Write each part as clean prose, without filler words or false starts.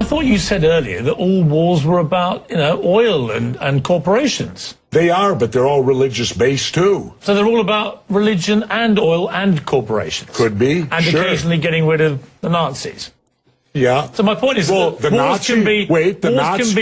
thought you said earlier that all wars were about, oil and corporations. They are, but they're all religious-based, too. So they're all about religion and oil and corporations? Could be, and sure. Occasionally getting rid of the Nazis? Yeah. So my point is, well, that the wars can be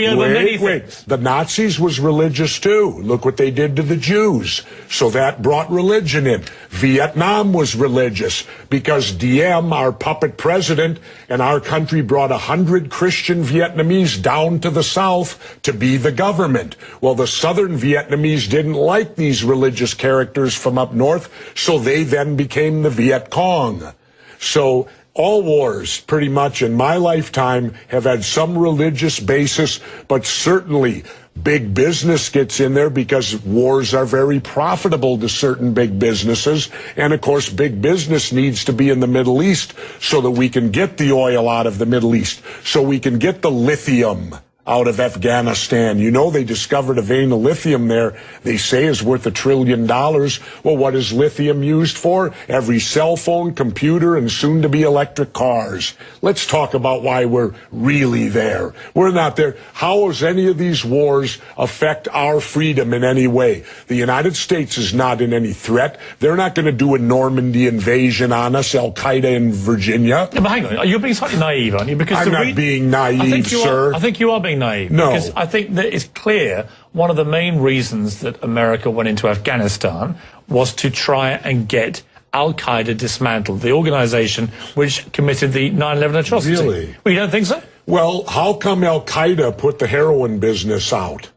over many things. The Nazis was religious too. Look what they did to the Jews. So that brought religion in. Vietnam was religious because Diem, our puppet president, and our country brought 100 Christian Vietnamese down to the south to be the government. Well, the southern Vietnamese didn't like these religious characters from up north, so they then became the Viet Cong. So all wars, pretty much in my lifetime, have had some religious basis, but certainly big business gets in there because wars are very profitable to certain big businesses. And of course, big business needs to be in the Middle East so that we can get the oil out of the Middle East, so we can get the lithium out of Afghanistan. You know, they discovered a vein of lithium there they say is worth $1 trillion. Well, what is lithium used for? Every cell phone, computer, and soon to be electric cars. Let's talk about why we're really there. We're not there. How does any of these wars affect our freedom in any way? The United States is not in any threat. They're not going to do a Normandy invasion on us, Al-Qaeda in Virginia. Yeah, but hang on, you're being slightly naive, aren't you? Because I'm not being naive, sir. I think you are being naive. No. Because I think that it's clear one of the main reasons that America went into Afghanistan was to try and get Al-Qaeda dismantled, the organization which committed the 9/11 atrocity. Really? Well, you don't think so? Well, how come Al-Qaeda put the heroin business out?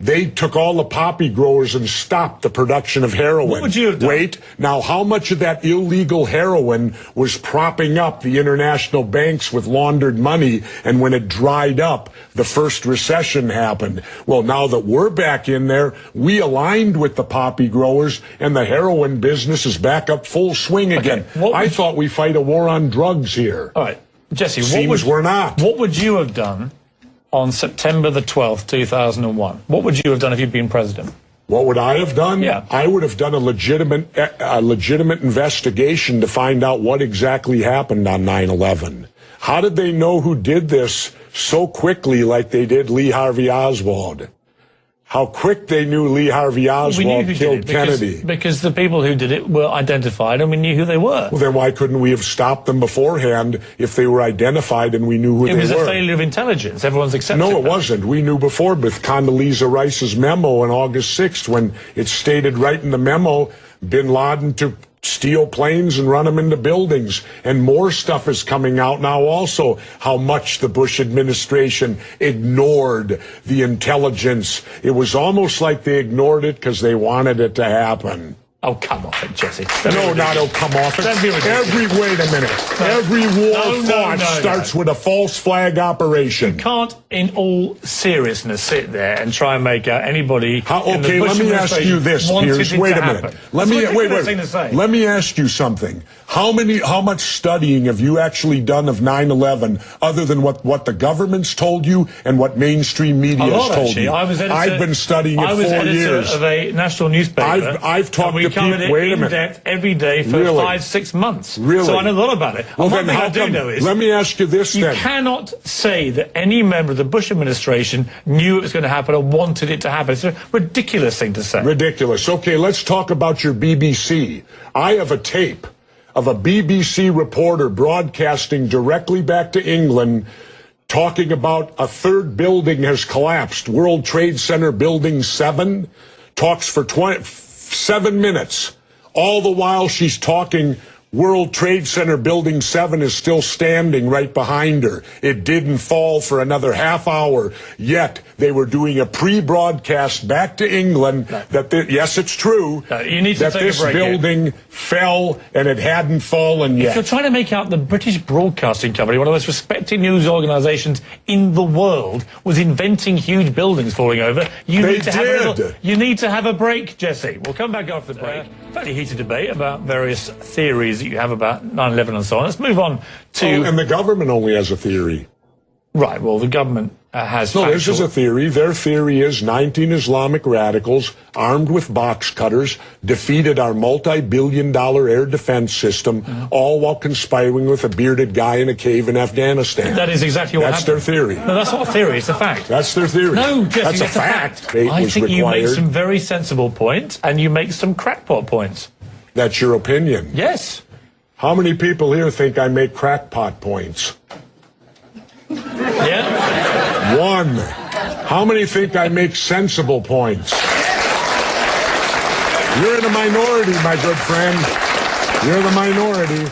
They took all the poppy growers and stopped the production of heroin. What would you have done? Wait, now how much of that illegal heroin was propping up the international banks with laundered money, and when it dried up, the first recession happened? Well, now that we're back in there, we aligned with the poppy growers, and the heroin business is back up full swing again. I thought we fight a war on drugs here. All right, Jesse, we're not. What would you have done on September the 12th, 2001? What would you have done if you'd been president? What would I have done? Yeah. I would have done a legitimate investigation to find out what exactly happened on 9/11. How did they know who did this so quickly like they did Lee Harvey Oswald? How quick they knew Lee Harvey Oswald killed Kennedy. Because the people who did it were identified and we knew who they were. Well, then why couldn't we have stopped them beforehand if they were identified and we knew who they were? It was a failure of intelligence. Everyone's accepted No, it that. wasn't. We knew before with Condoleezza Rice's memo on August 6th when it stated right in the memo, bin Laden to steal planes and run them into buildings. And more stuff is coming out now also, how much the Bush administration ignored the intelligence. It was almost like they ignored it because they wanted it to happen. Oh, come off it, Jesse. No, not oh, come off it. Wait a minute. Every war fought starts with a false flag operation. You can't, in all seriousness, sit there and try and make out anybody. Okay, let me ask you this, Piers. Wait a minute. Let me ask you something. How much studying have you actually done of 9/11 other than what the government's told you and what mainstream media has told you? I've been studying it 4 years. I was editor of a national newspaper. I've talked to people. Wait a minute. Depth every day for 5-6 months. Really? So I know a lot about it. Well, one thing I do know is, let me ask you this then. You cannot say that any member of the Bush administration knew it was going to happen or wanted it to happen. It's a ridiculous thing to say. Ridiculous. Okay, let's talk about your BBC. I have a tape of a BBC reporter broadcasting directly back to England talking about a third building has collapsed. World Trade Center Building 7 talks for 7 minutes. All the while she's talking, World Trade Center Building 7 is still standing right behind her. It didn't fall for another half hour. Yet they were doing a pre-broadcast back to England that, yes, it's true, you need to that this building fell and it hadn't fallen yet. If you're trying to make out the British Broadcasting Company, one of the most respected news organisations in the world, was inventing huge buildings falling over, you need to have a break, Jesse. We'll come back after the break. Fairly heated debate about various theories that you have about 9/11 and so on. Let's move on to... and the government only has a theory. Right, well, the government has No, factual... this is a theory. Their theory is 19 Islamic radicals armed with box cutters defeated our multi-billion-dollar air defense system, all while conspiring with a bearded guy in a cave in Afghanistan. That is exactly what That's happened. their theory. No, that's not a theory, it's a fact. That's their theory. No, Jesse, that's that's a fact. I think you make required. some very sensible points, and you make some crackpot points. That's your opinion. Yes. How many people here think I make crackpot points? Yeah? One. How many think I make sensible points? You're in a minority, my good friend. You're the minority.